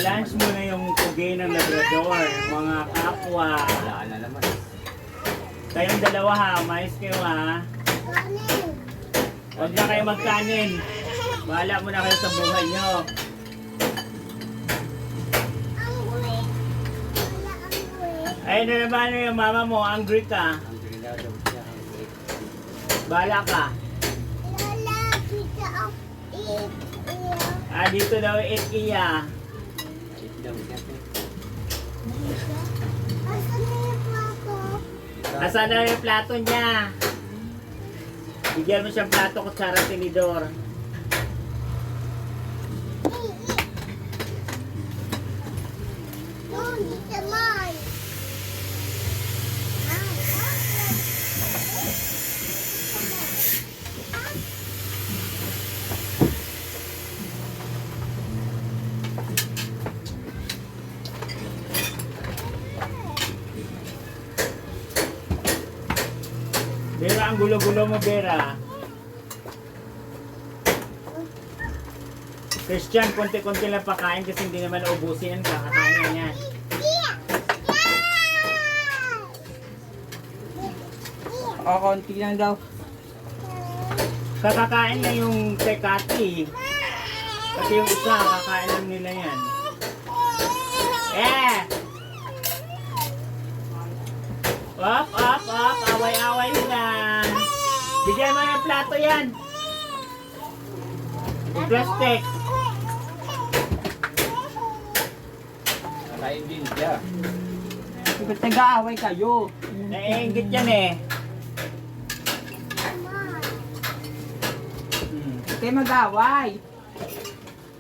Ibalance mo na yung tugay ng Labrador, mga kapwa. Wala na naman. Kayong dalawa ha, mais kayo ha. Huwag na kayo magkanin. Bahala mo na kayo sa buhay nyo. Ayun na naman yung mama mo, angry ka. Hungry na daw siya. Hungry. Bahala ka. Ah, dito daw eat iya. Eat daw siya. Asan na yung plato niya? Bigyan mo siyang plato, kutsara, tinidor. Bera, ang gulo-gulo mo, Bera. Christian, konti-konti lang pakain kasi hindi naman naubusin yan. Kakakain na yan. O, konti lang daw. Kakakain na yung tekati. Kasi yung isa, kakain lang nila yan. Eh! Up, up, up! Away-away na! Bigyan mo ng plato yan! Yung plastic! Nakain din siya. Ba't nag-aaway kayo? Naiingit yan eh. Kayo mag-aaway.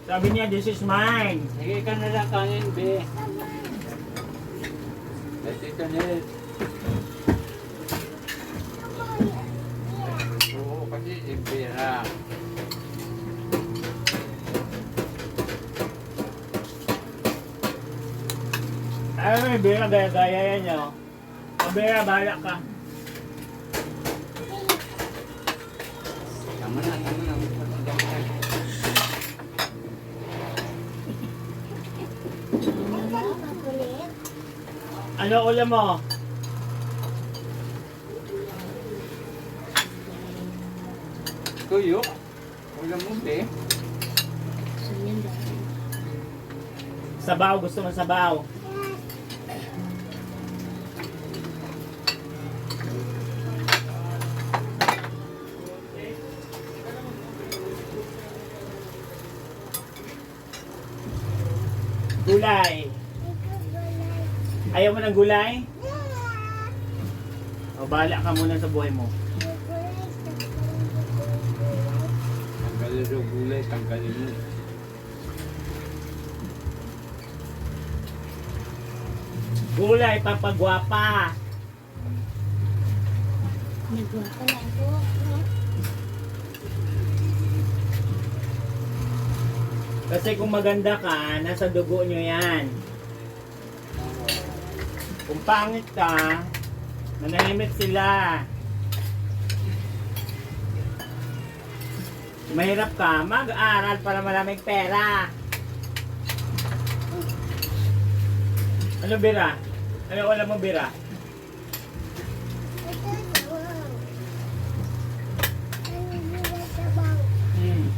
Sabi niya, this is mine. Sige ka na lang kanin, be. Let's eat on it. Oo, kasi si Vera. Ayaw mo yung Bera, gaya-gaya yan nyo. O Bera, bahala ka. Tama na, tama na. Ano ulam mo? Tuyo. Ulam mo, be. Sabaw, gusto mo sabaw? Gulay. Ayaw mo ng gulay? O, bahala ka muna sa buhay mo. Tanggalin daw gulay, tanggalin mo. Gulay, papagwapa. Nagwapa na ako. Kasi kung maganda ka, nasa dugo nyo yan. Kung pangit ka, manahimik sila. Mahirap ka, mag-aral para maraming pera. Ano, Bira? Ano alam mo, Bira? Hmm.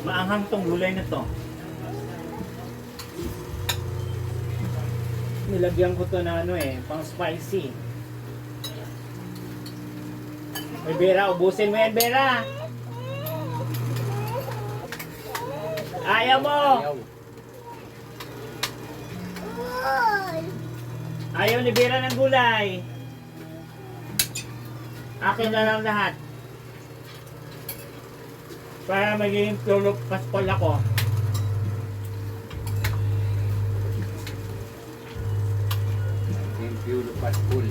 Maanghang tong gulay na to. Nilagyan ko to na ano eh, pang spicy. Ay, Bera, ubusin mo yan, Bera. Ayaw mo. Ayaw. Ayaw ni Bera ng gulay. Akin na lang lahat. Para magiging tulog paspol ako. Yung pure paspul.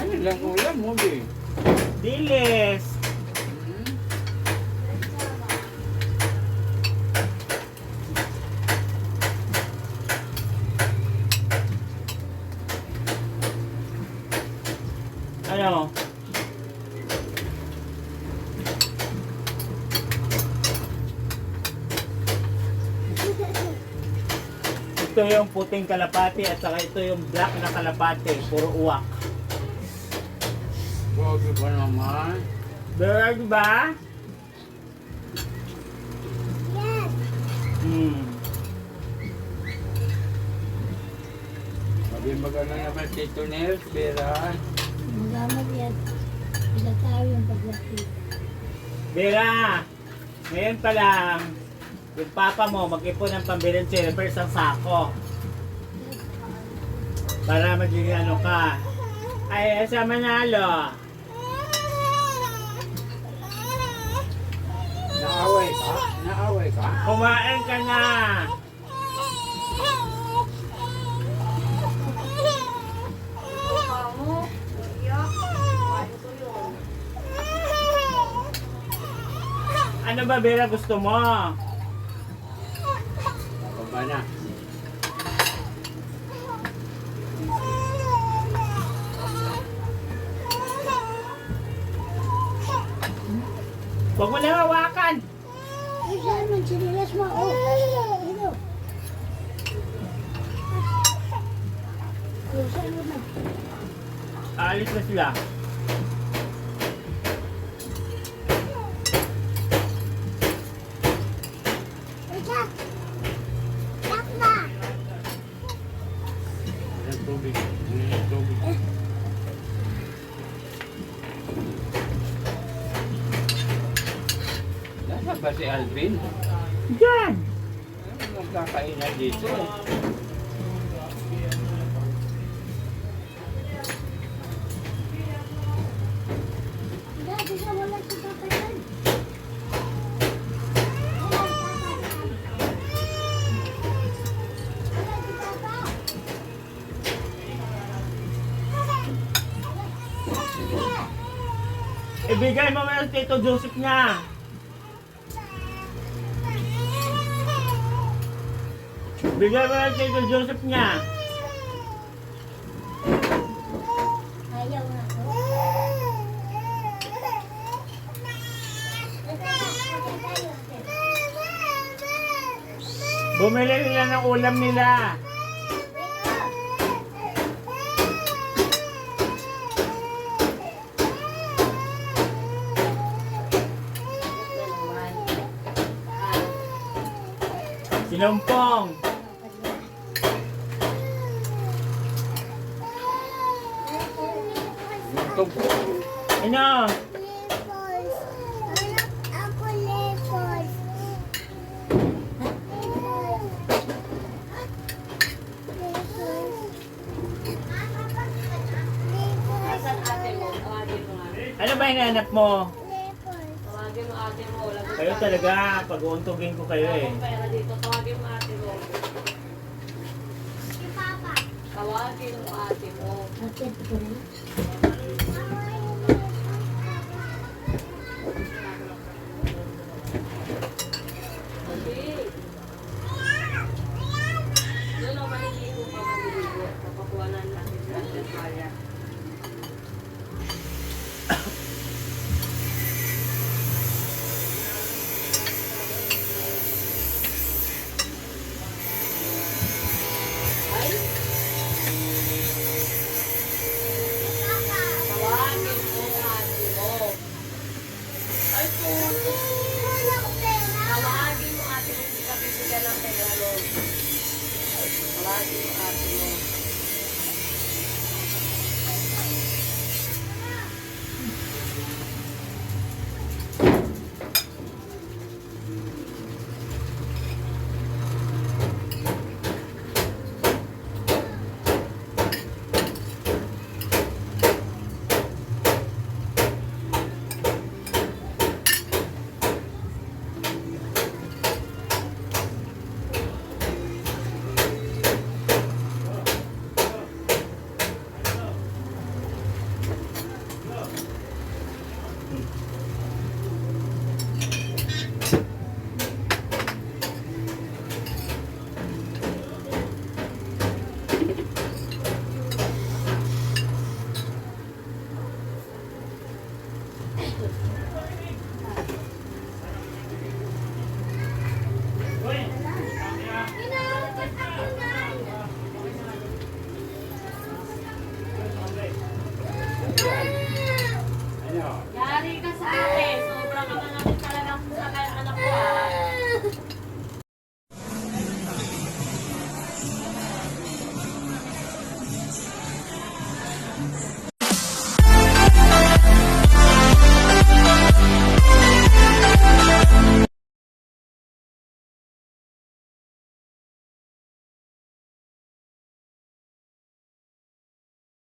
Ano lang ulam mo, be? Dilis. Ano? Ito yung puting kalapati at saka ito yung black na kalapati. Puro uwak. Bogi pa naman. Bird ba? Yes. Hmm. Sabi maganda naman si Tonels, Vera. Magamit yan. Ilang tayo yung paglaki. Vera, ngayon pa lang, yung papa mo mag-ipon ng pambilin silver sa sako. Para magiging ano ka. Ay, sa Manalo. Naaway ka? Naaway ka? Kumain ka na. Ano ba, Vera, gusto mo? Baba na. Huwag mo na hawakan. Ay, saan man sinilas mo? Oh, ito. Oh, saan mo na? Aalis na sila. Ay, Jack! Jack na! Ang tubig. Ang tubig. Nasaan ba si Alvin? Diyan. Magkakain na dito. Dati ka wala sa kakayan. Ibigay mo muna sa Tito Joseph niya. Bigay mo na sa Tito Joseph niya. Ayaw na ako. Bumili nila ng ulam nila. Sinumpong. Yung tungkol. Ano? Lepos. Anak ako lepos. Ano ba hinahanap mo? Lepos. Tawagin mo ate mo. Wala Kayo talaga, pag-uuntugin ko kayo eh. akong pera dito. Tawagin mo ate mo. Si Papa. Tawagin mo ate mo. Bakit ko na? Kasi, doon ako maliligo pa maliligo. Papakuhanan natin sa atin kaya. Ay, Si Papa.